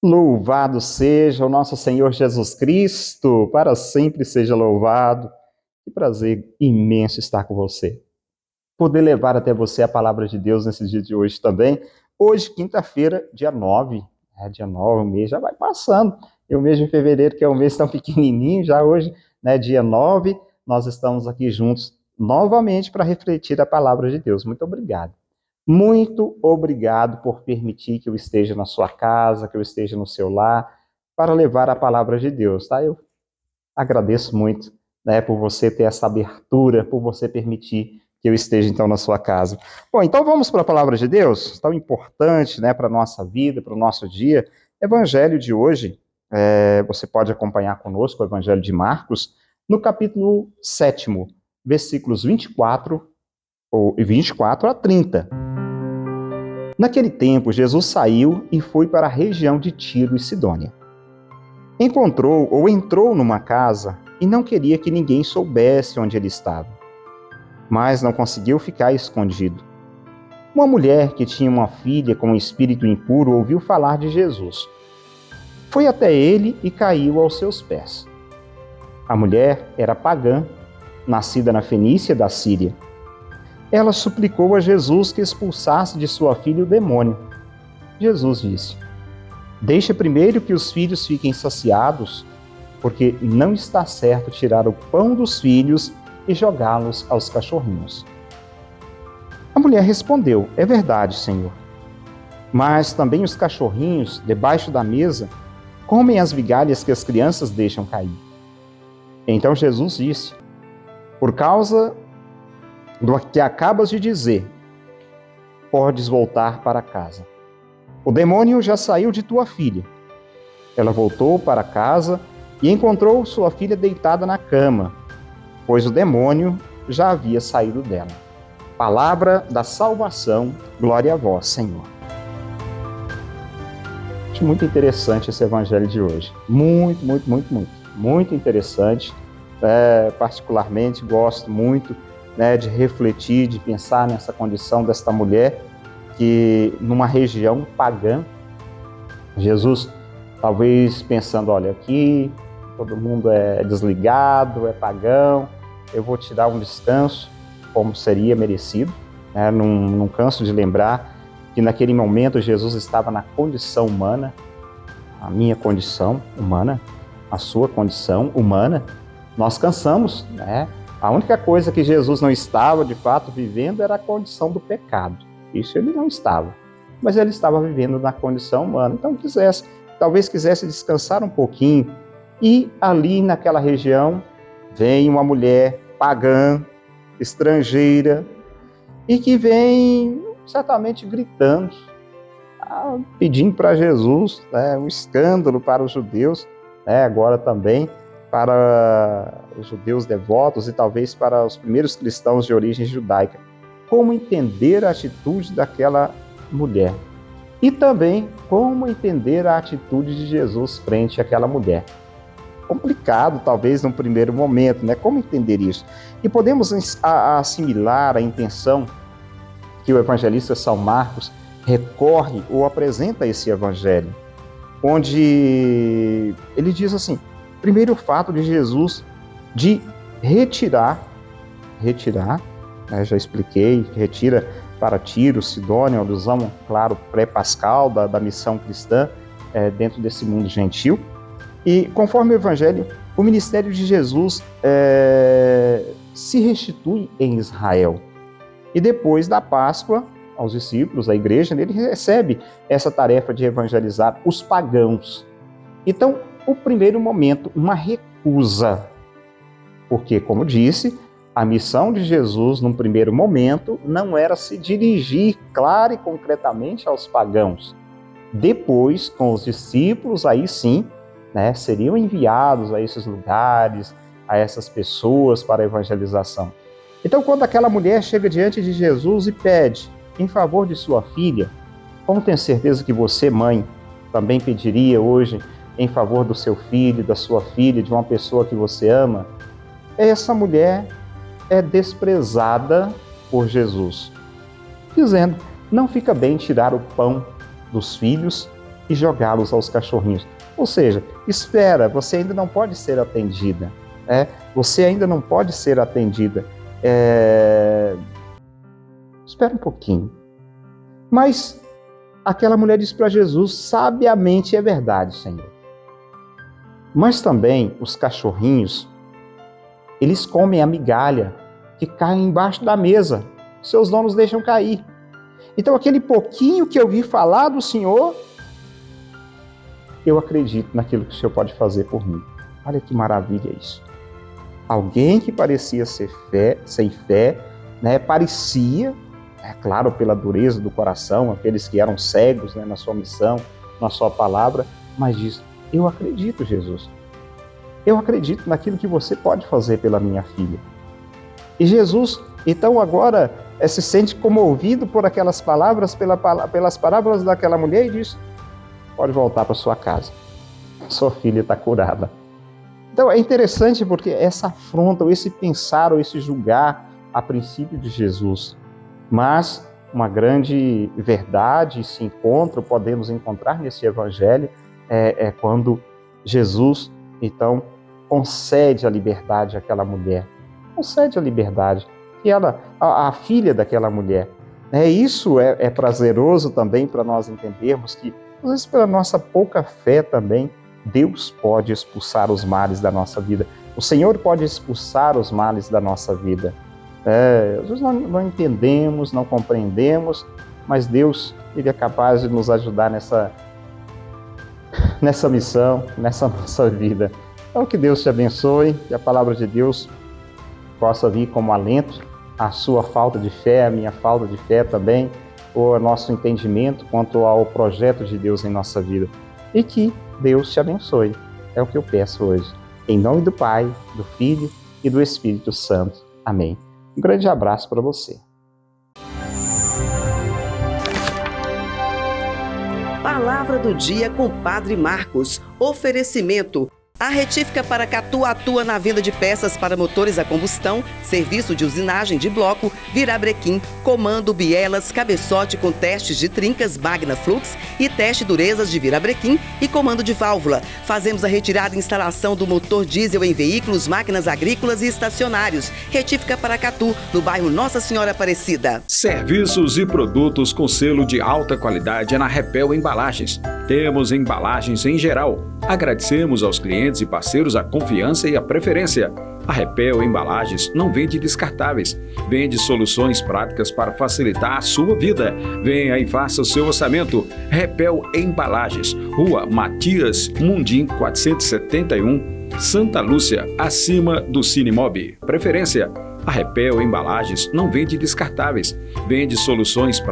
Louvado seja o nosso Senhor Jesus Cristo, para sempre seja louvado. Que prazer imenso estar com você. Poder levar até você a palavra de Deus nesse dia de hoje também. Hoje, quinta-feira, dia 9. Dia 9, o mês já vai passando. E o mês de fevereiro, que é um mês tão pequenininho, já hoje, dia 9, nós estamos aqui juntos novamente para refletir a palavra de Deus. Muito obrigado. Muito obrigado por permitir que eu esteja na sua casa, que eu esteja no seu lar, para levar a palavra de Deus, tá? Eu agradeço muito, por você ter essa abertura, por você permitir que eu esteja, então, na sua casa. Bom, então vamos para a palavra de Deus, tão importante, para a nossa vida, para o nosso dia. Evangelho de hoje, você pode acompanhar conosco o Evangelho de Marcos, no capítulo 7, versículos 24 a 30. Naquele tempo, Jesus saiu e foi para a região de Tiro e Sidônia. Entrou numa casa e não queria que ninguém soubesse onde ele estava. Mas não conseguiu ficar escondido. Uma mulher que tinha uma filha com um espírito impuro ouviu falar de Jesus. Foi até ele e caiu aos seus pés. A mulher era pagã, nascida na Fenícia da Síria. Ela suplicou a Jesus que expulsasse de sua filha o demônio. Jesus disse: Deixa primeiro que os filhos fiquem saciados, porque não está certo tirar o pão dos filhos e jogá-los aos cachorrinhos. A mulher respondeu: É verdade, Senhor. Mas também os cachorrinhos, debaixo da mesa, comem as migalhas que as crianças deixam cair. Então Jesus disse: Por causa do que acabas de dizer, podes voltar para casa. O demônio já saiu de tua filha. Ela voltou para casa e encontrou sua filha deitada na cama, pois o demônio já havia saído dela. Palavra da salvação, glória a vós, Senhor. Acho muito interessante esse evangelho de hoje. Muito interessante. Particularmente gosto muito de refletir, de pensar nessa condição desta mulher que numa região pagã, Jesus talvez pensando, olha, aqui todo mundo é desligado, é pagão, eu vou tirar um descanso, como seria merecido. Não canso de lembrar que naquele momento Jesus estava na condição humana, a minha condição humana, a sua condição humana. Nós cansamos, A única coisa que Jesus não estava, de fato, vivendo era a condição do pecado. Isso ele não estava. Mas ele estava vivendo na condição humana. Então, talvez quisesse descansar um pouquinho. E ali, naquela região, vem uma mulher pagã, estrangeira, e que vem certamente gritando, pedindo para Jesus, um escândalo para os judeus, agora também para os judeus devotos e talvez para os primeiros cristãos de origem judaica. Como entender a atitude daquela mulher? E também como entender a atitude de Jesus frente àquela mulher? Complicado, talvez, num primeiro momento, Como entender isso? E podemos assimilar a intenção que o evangelista São Marcos recorre ou apresenta esse evangelho, onde ele diz assim: primeiro, o fato de Jesus de retirar, já expliquei, retira para Tiro, Sidônia, alusão, claro, pré-pascal da missão cristã dentro desse mundo gentil. E conforme o Evangelho, o ministério de Jesus se restitui em Israel. E depois da Páscoa, aos discípulos, à igreja, ele recebe essa tarefa de evangelizar os pagãos. Então, o primeiro momento, uma recusa. Porque, como disse, a missão de Jesus, num primeiro momento, não era se dirigir clara e concretamente aos pagãos. Depois, com os discípulos, aí sim, seriam enviados a esses lugares, a essas pessoas para a evangelização. Então, quando aquela mulher chega diante de Jesus e pede em favor de sua filha, como tenho certeza que você, mãe, também pediria hoje em favor do seu filho, da sua filha, de uma pessoa que você ama, essa mulher é desprezada por Jesus, dizendo: não fica bem tirar o pão dos filhos e jogá-los aos cachorrinhos. Ou seja, espera, você ainda não pode ser atendida. Você ainda não pode ser atendida. Espera um pouquinho. Mas aquela mulher disse para Jesus, sabiamente: é verdade, Senhor. Mas também os cachorrinhos, eles comem a migalha que cai embaixo da mesa. Seus donos deixam cair. Então aquele pouquinho que eu vi falar do Senhor, eu acredito naquilo que o Senhor pode fazer por mim. Olha que maravilha isso. Alguém que parecia sem fé, parecia, claro, pela dureza do coração, aqueles que eram cegos, na sua missão, na sua palavra, mas diz: eu acredito, Jesus. Eu acredito naquilo que você pode fazer pela minha filha. E Jesus, então, agora se sente comovido por aquelas palavras, pelas palavras daquela mulher, e diz: pode voltar para sua casa. Sua filha está curada. Então, é interessante porque essa afronta, ou esse pensar, ou esse julgar a princípio de Jesus, mas uma grande verdade, podemos encontrar nesse evangelho, quando Jesus, então, concede a liberdade àquela mulher. Concede a liberdade. E ela, a filha daquela mulher. Isso é prazeroso também para nós entendermos que, às vezes, pela nossa pouca fé também, Deus pode expulsar os males da nossa vida. O Senhor pode expulsar os males da nossa vida. Às vezes não entendemos, não compreendemos, mas Deus, Ele é capaz de nos ajudar nessa missão, nessa nossa vida. Então, que Deus te abençoe, que a palavra de Deus possa vir como alento à sua falta de fé, à minha falta de fé também, ou ao nosso entendimento quanto ao projeto de Deus em nossa vida. E que Deus te abençoe. É o que eu peço hoje. Em nome do Pai, do Filho e do Espírito Santo. Amém. Um grande abraço para você. Palavra do dia com Padre Marcos. Oferecimento: a Retífica Paracatu atua na venda de peças para motores a combustão, serviço de usinagem de bloco, virabrequim, comando, bielas, cabeçote com testes de trincas Magna Flux e teste durezas de virabrequim e comando de válvula. Fazemos a retirada e instalação do motor diesel em veículos, máquinas agrícolas e estacionários. Retífica Paracatu, no bairro Nossa Senhora Aparecida. Serviços e produtos com selo de alta qualidade é na Repel Embalagens. Temos embalagens em geral. Agradecemos aos clientes e parceiros a confiança e a preferência. A Repel Embalagens não vende descartáveis, vende soluções práticas para facilitar a sua vida. Venha e faça o seu orçamento. Repel Embalagens, Rua Matias Mundim 471, Santa Lúcia, acima do Cinemob. Preferência: a Repel Embalagens não vende descartáveis, vende soluções práticas